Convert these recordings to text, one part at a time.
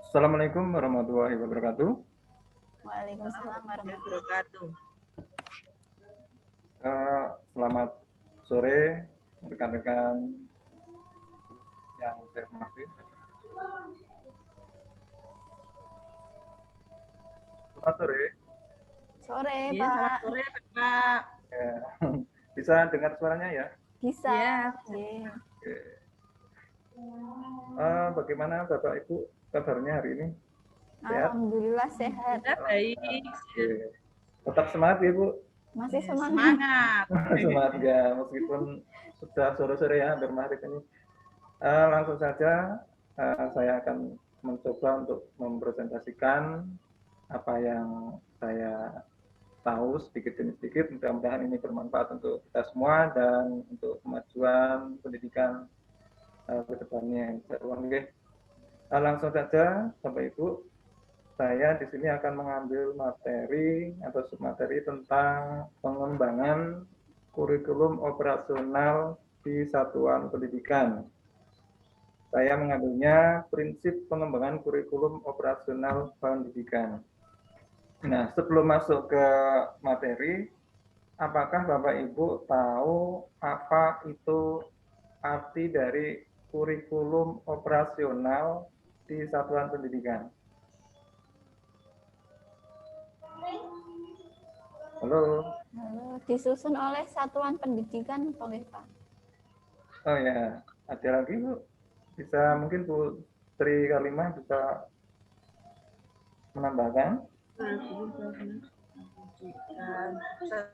Assalamualaikum warahmatullahi wabarakatuh. Waalaikumsalam warahmatullahi wabarakatuh. Selamat sore rekan-rekan yang saya hormati. Selamat sore. Sore, Ya, Pak. selamat sore, Pak. Ya. Bisa dengar suaranya ya? Bisa. Ya. Yeah. Oke. Bagaimana Bapak Ibu kabarnya hari ini? Sehat? Alhamdulillah sehat. Kita baik. Oke. Tetap semangat ya Bu. Masih semangat. Semangat. Semangat ya, meskipun sudah sore-sore ya, hampir maghrib ini. Langsung saja saya akan mencoba untuk mempresentasikan apa yang saya tahu sedikit demi sedikit. Mudah-mudahan ini bermanfaat untuk kita semua dan untuk kemajuan pendidikan ke depannya. Langsung saja Bapak Ibu, saya di sini akan mengambil materi atau submateri tentang pengembangan kurikulum operasional di satuan pendidikan. Saya mengambilnya prinsip pengembangan kurikulum operasional pendidikan. Nah, sebelum masuk ke materi, apakah Bapak Ibu tahu apa itu arti dari kurikulum operasional di satuan pendidikan? Halo. Halo, disusun oleh satuan pendidikan, Pak. Oh ya, ada lagi Bu? Bisa mungkin Bu Tri Kalimah bisa menambahkan? Pendidikan,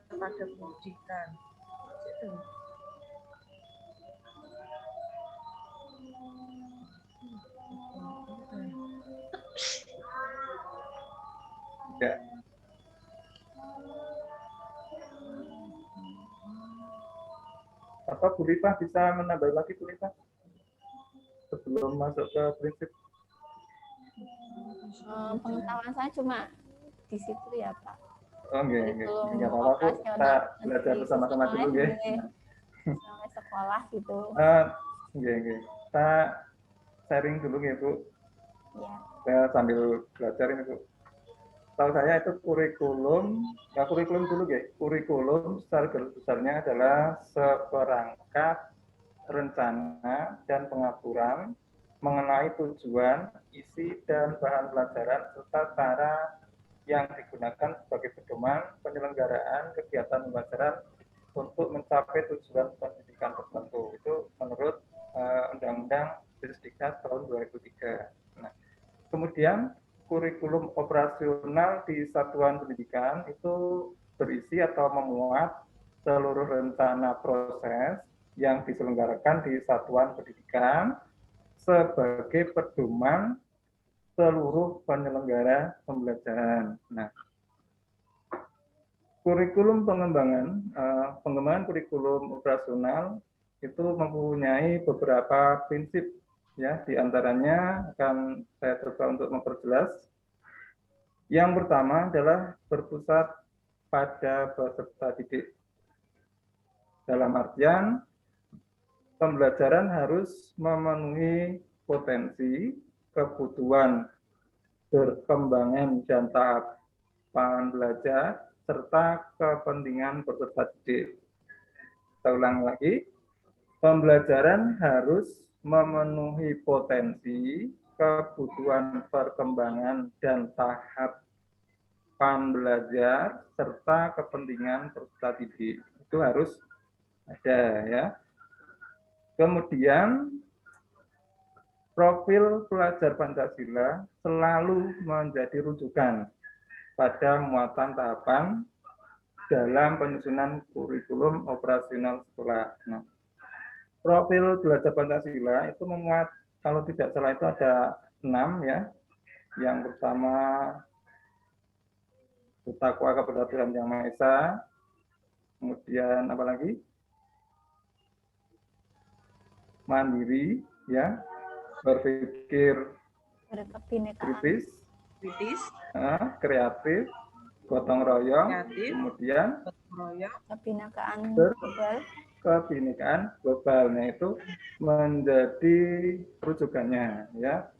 pada pendidikan. Ya. Atau Bu Rifah bisa menambah lagi Bu Rifah? Sebelum masuk ke prinsip. Pengetahuan saya cuma di situ ya, Pak. Oh, enggak apa-apa Bu. Kita belajar bersama-sama dulu ya. Sampai sekolah gitu. Enggak. Kita sharing dulu ya Bu. Ya. Saya sambil belajar ini Bu. Tahu saya itu kurikulum dulu ya. Kurikulum secara garis besarnya adalah seperangkat rencana dan pengaturan mengenai tujuan, isi, dan bahan pelajaran serta cara yang digunakan sebagai pedoman penyelenggaraan kegiatan pembelajaran untuk mencapai tujuan pendidikan tertentu. Itu menurut Undang-Undang Diknas tahun 2003. Nah, kemudian kurikulum operasional di satuan pendidikan itu berisi atau memuat seluruh rencana proses yang diselenggarakan di satuan pendidikan sebagai pedoman seluruh penyelenggara pembelajaran. Nah, kurikulum pengembangan kurikulum operasional itu mempunyai beberapa prinsip ya, diantaranya akan saya coba untuk memperjelas. Yang pertama adalah berpusat pada peserta didik. Dalam artian pembelajaran harus memenuhi potensi, kebutuhan, perkembangan dan tahapan belajar serta kepentingan peserta didik. Saya ulang lagi, pembelajaran harus memenuhi potensi, kebutuhan perkembangan dan tahapan belajar serta kepentingan peserta didik. Itu harus ada ya. Kemudian profil pelajar Pancasila selalu menjadi rujukan pada muatan tahapan dalam penyusunan kurikulum operasional sekolah. Nah, profil belajar Pancasila itu memuat, kalau tidak salah itu ada 6 ya. Yang pertama bertakwa kepada Tuhan Yang Maha Esa. Kemudian apa lagi? Mandiri ya, berpikir kritis, kreatif, gotong royong, kemudian kebinekaan global. Nah, itu menjadi rujukannya ya.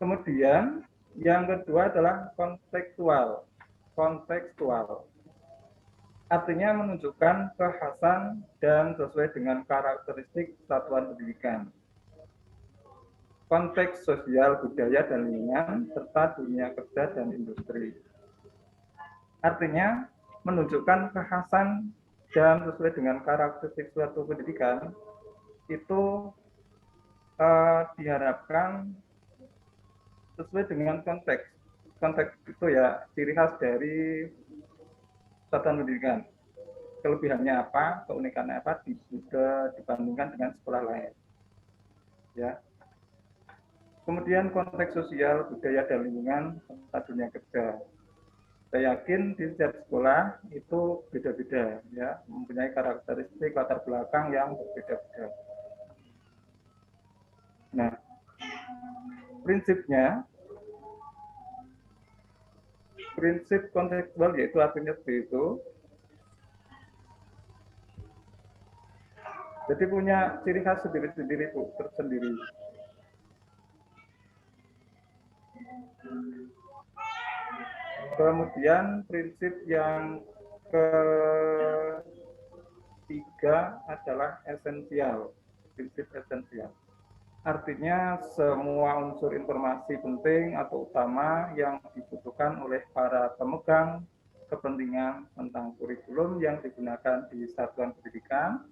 Kemudian yang kedua adalah kontekstual. Kontekstual artinya menunjukkan kekhasan dan sesuai dengan karakteristik satuan pendidikan, konteks sosial, budaya, dan lingkungan, serta dunia kerja dan industri. Artinya menunjukkan kekhasan dan sesuai dengan karakteristik suatu pendidikan itu diharapkan sesuai dengan konteks. Konteks itu ya ciri khas dari satuan pendidikan. Kelebihannya apa, keunikannya apa dibandingkan dengan sekolah lain. Ya. Kemudian konteks sosial, budaya, dan lingkungan serta dunia kerja. Saya yakin di setiap sekolah itu beda-beda, ya, mempunyai karakteristik latar belakang yang berbeda-beda. Nah, prinsip kontekstual yaitu artinya seperti itu. Jadi punya ciri khas sendiri-sendiri, Bu, tersendiri. Kemudian prinsip yang ketiga adalah esensial. Prinsip esensial. Artinya semua unsur informasi penting atau utama yang dibutuhkan oleh para pemegang kepentingan tentang kurikulum yang digunakan di satuan pendidikan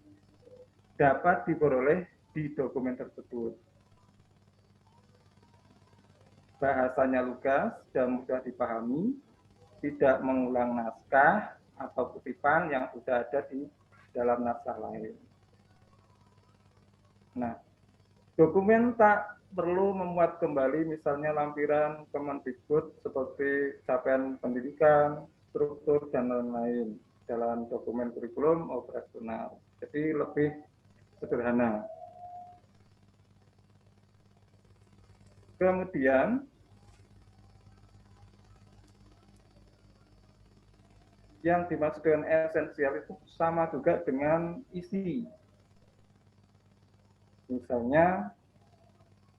dapat diperoleh di dokumen tersebut. Bahasanya lugas dan mudah dipahami, tidak mengulang naskah atau kutipan yang sudah ada di dalam naskah lain. Nah, dokumen tak perlu memuat kembali misalnya lampiran Kemendikbud seperti capaian pendidikan, struktur, dan lain-lain dalam dokumen kurikulum operasional. Jadi lebih sederhana. Kemudian yang dimaksud dengan esensial itu sama juga dengan isi. Misalnya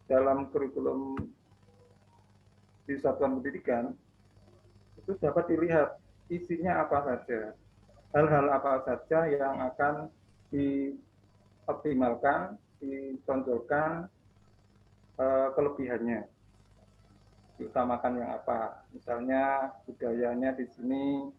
dalam kurikulum di satuan pendidikan itu dapat dilihat isinya apa saja, hal-hal apa saja yang akan dioptimalkan, ditonjolkan kelebihannya, diutamakan yang apa. Misalnya budayanya di sini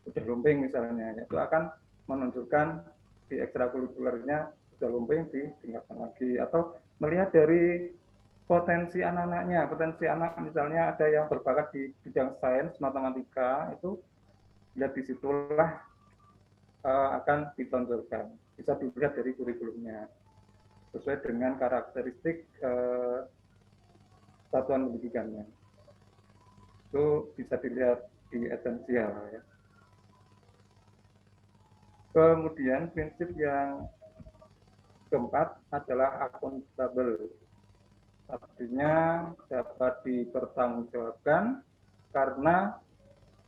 udah lumping misalnya, itu akan menunjukkan di ekstrakurikulernya udah lumping ditingkatkan lagi, atau melihat dari potensi anak-anaknya, potensi anak misalnya ada yang berbakat di bidang sains, matematika, itu lihat disitulah akan ditonjolkan, bisa dilihat dari kurikulumnya sesuai dengan karakteristik satuan pendidikannya, itu bisa dilihat di esensial ya. Kemudian prinsip yang keempat adalah akuntabel. Artinya dapat dipertanggungjawabkan karena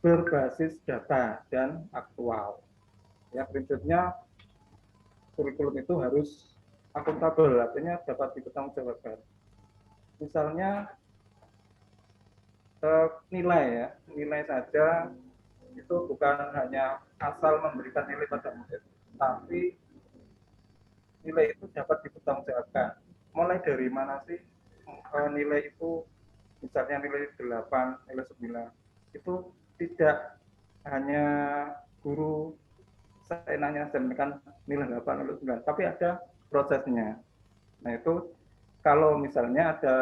berbasis data dan aktual. Ya, prinsipnya kurikulum itu harus akuntabel, artinya dapat dipertanggungjawabkan. Misalnya nilai saja itu bukan hanya asal memberikan nilai pada murid, tapi nilai itu dapat dipertanggungjawabkan. Mulai dari mana sih nilai itu, misalnya nilai 8, nilai 9, itu tidak hanya guru seenaknya menyampaikan nilai 8, nilai 9, tapi ada prosesnya. Nah itu kalau misalnya ada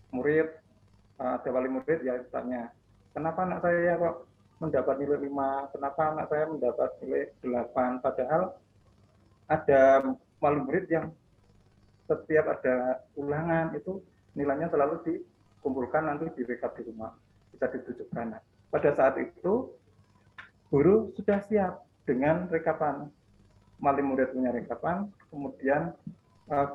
murid, ada wali murid ya tanya, kenapa anak saya kok mendapat nilai 5, kenapa anak saya mendapat nilai 8, padahal ada wali murid yang setiap ada ulangan itu nilainya selalu dikumpulkan, nanti direkap di rumah, bisa ditunjukkan. Nah, pada saat itu guru sudah siap dengan rekapan, wali murid punya rekapan, kemudian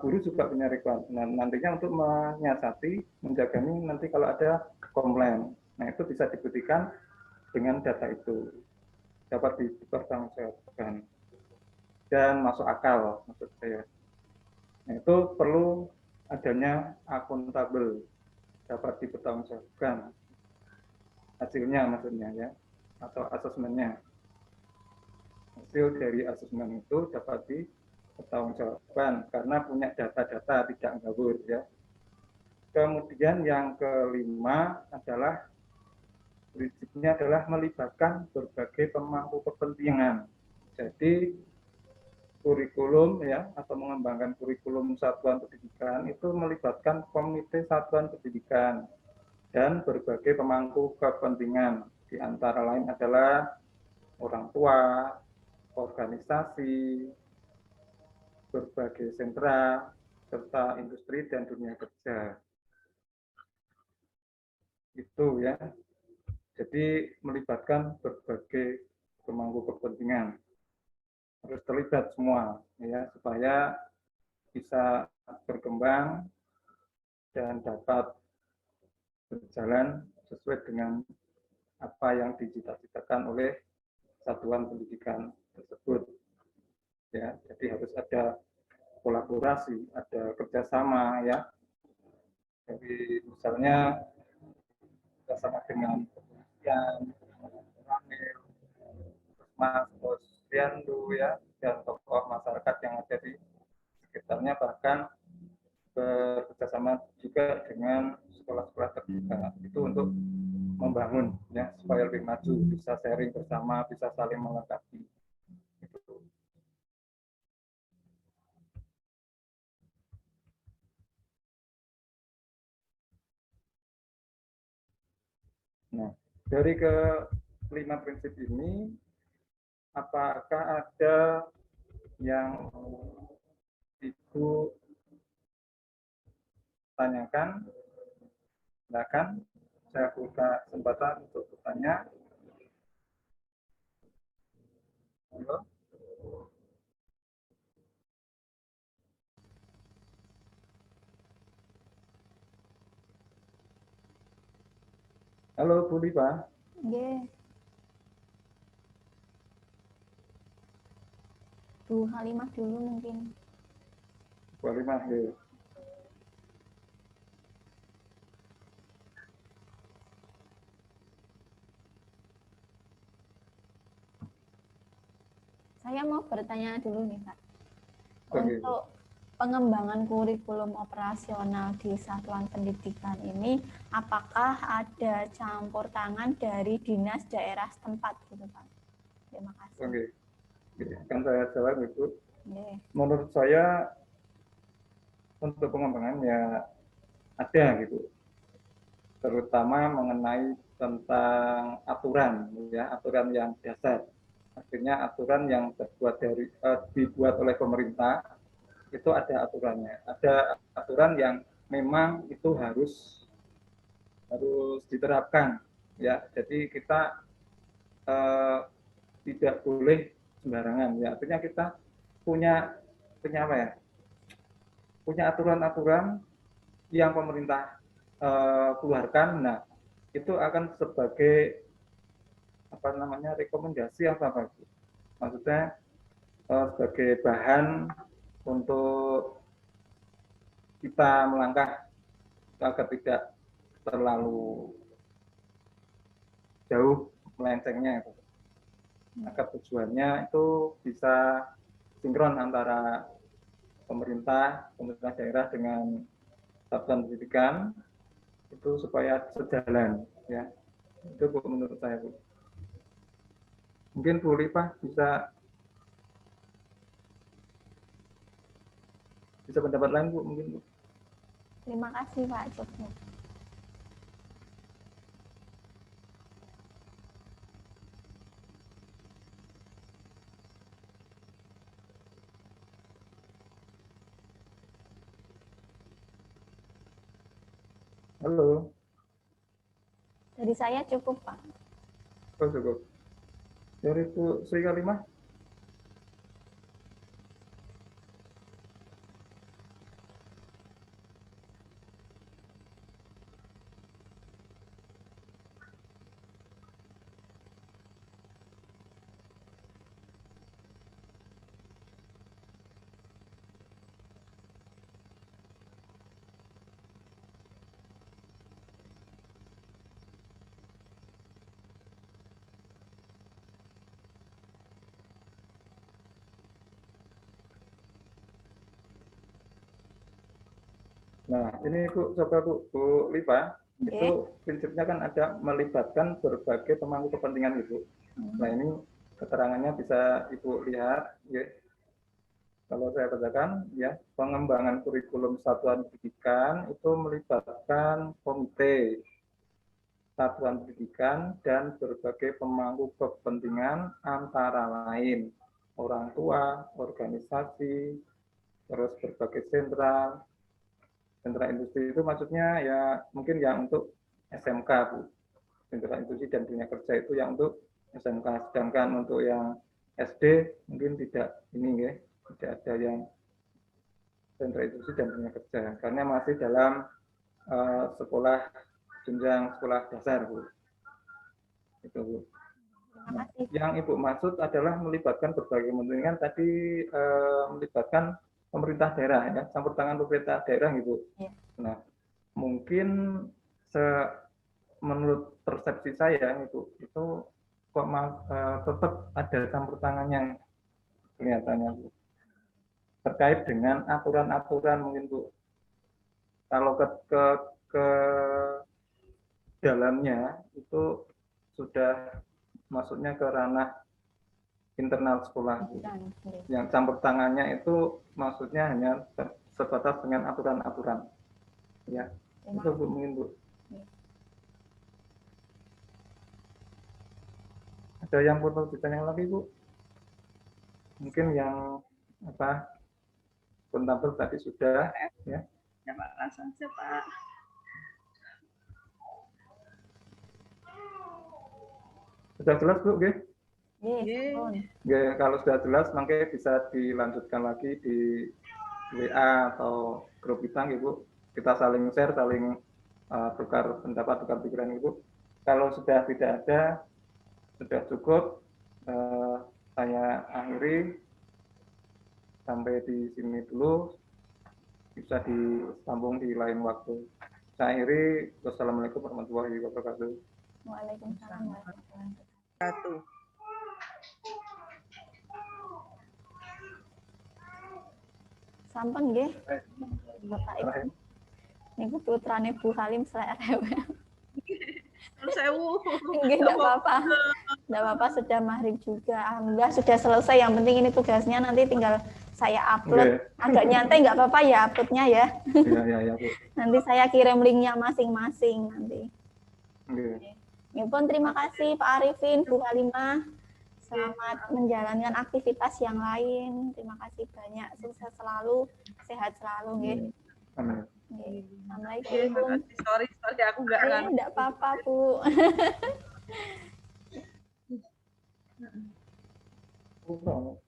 guru juga punya rekapan. Nah, nantinya untuk menyiasati, menjaganya nanti kalau ada komplain, nah itu bisa dibuktikan dengan data itu, dapat dipertanggungjawabkan dan masuk akal maksud saya. Nah, itu perlu adanya akuntabel, dapat dipertanggungjawabkan hasilnya maksudnya ya, atau asesmennya. Hasil dari asesmen itu dapat dipertanggungjawabkan karena punya data-data, tidak ngawur ya. Kemudian yang kelima adalah prinsipnya adalah melibatkan berbagai pemangku kepentingan. Jadi kurikulum ya, atau mengembangkan kurikulum satuan pendidikan itu melibatkan komite satuan pendidikan dan berbagai pemangku kepentingan. Di antara lain adalah orang tua, organisasi, berbagai sentra, serta industri dan dunia kerja. Itu ya. Jadi melibatkan berbagai pemangku kepentingan. Harus terlibat semua ya, supaya bisa berkembang dan dapat berjalan sesuai dengan apa yang dicita-citakan oleh satuan pendidikan tersebut. Ya, jadi harus ada kolaborasi, ada kerjasama ya. Jadi misalnya kerjasama dengan kepolisian, Ramil, Mas, Posyandu ya, dan tokoh masyarakat yang ada di sekitarnya, bahkan bekerjasama juga dengan sekolah-sekolah terbuka itu untuk membangun ya supaya lebih maju, bisa sharing bersama, bisa saling melengkapi. Gitu. Nah, dari kelima prinsip ini, apakah ada yang Ibu tanyakan? Silakan, saya buka kesempatan untuk bertanya. Halo? Halo, Bu Lipa. Nggih. Bu Halimah dulu mungkin. Bu Halimah, ya. Saya mau bertanya dulu nih, Pak. Oke. Untuk pengembangan kurikulum operasional di satuan pendidikan ini, apakah ada campur tangan dari dinas daerah setempat gitu, Pak? Terima kasih. Oke. Akan saya jawab, Ibu. Nggih. Menurut saya untuk pengembangan ya ada gitu, terutama mengenai tentang aturan ya, aturan yang dasar, artinya aturan yang dibuat oleh pemerintah itu ada aturannya, ada aturan yang memang itu harus diterapkan ya. Jadi kita tidak boleh sembarangan ya, artinya kita punya apa ya, punya aturan-aturan yang pemerintah keluarkan. Nah, itu akan sebagai apa namanya, rekomendasi apa maksudnya sebagai bahan untuk kita melangkah agar tidak terlalu jauh melencengnya, agar tujuannya itu bisa sinkron antara pemerintah daerah dengan satuan pendidikan, itu supaya sejalan ya. Itu Bu, menurut saya, Bu. Mungkin Bu Lipa bisa pendapat lain, Bu, mungkin, Bu. Terima kasih, Pak. Cukup. Halo. Dari saya cukup, Pak. Oh, cukup. Dari Bu Sri Kalimah. Nah, ini Bu, coba Bu Liva, itu prinsipnya kan ada melibatkan berbagai pemangku kepentingan Ibu. Nah, ini keterangannya bisa Ibu lihat, ya. Kalau saya katakan, ya, pengembangan kurikulum satuan pendidikan itu melibatkan komite satuan pendidikan dan berbagai pemangku kepentingan antara lain orang tua, organisasi, terus berbagai sentra industri itu maksudnya ya mungkin yang untuk SMK Bu, sentra industri dan dunia kerja itu yang untuk SMK, sedangkan untuk yang SD mungkin tidak ini ya, tidak ada yang sentra industri dan dunia kerja karena masih dalam sekolah jenjang sekolah dasar Bu. Itu Bu. Yang Ibu maksud adalah melibatkan berbagai kepentingan tadi melibatkan pemerintah daerah ya, campur tangan pemerintah daerah Ibu. Ya. Nah, mungkin menurut persepsi saya Ibu itu kok tetap ada campur tangannya kelihatannya Bu. Terkait dengan aturan-aturan mungkin Bu. Kalau ke dalamnya itu sudah masuknya ke ranah internal sekolah. Yang campur tangannya itu maksudnya hanya sebatas dengan aturan-aturan. Ya, itu Bu, mungkin Bu. Ada yang perlu ditanya lagi Bu? Mungkin yang apa? Kontabel tadi sudah ya. Ya Pak, langsung aja Pak. Sudah jelas Bu, oke? Oke, kalau sudah jelas, makanya bisa dilanjutkan lagi di WA atau grup kita, Ibu. Kita saling share, saling tukar pendapat, tukar pikiran, Ibu. Kalau sudah tidak ada, sudah cukup. Saya akhiri sampai di sini dulu. Bisa disambung di lain waktu. Saya akhiri. Wassalamualaikum warahmatullahi wabarakatuh. Waalaikumsalam warahmatullahi wabarakatuh. Sampun nggih. Bapak Ibu. Niku putrane Bu Halim selek rewel. Sewu. Nggih, enggak apa-apa. Enggak apa-apa, sudah maghrib juga. Alhamdulillah sudah selesai. Yang penting ini tugasnya nanti tinggal saya upload. Agak nyantai enggak apa-apa ya uploadnya ya. Iya, Bu. Nanti saya kirim linknya masing-masing nanti. Ya pun terima kasih Pak Arifin, Bu Halimah. Selamat menjalankan aktivitas yang lain. Terima kasih banyak. Sukses selalu, sehat selalu nggih. Amin. Assalamualaikum. Sorry aku enggak kan. Enggak apa-apa, Bu. Oh,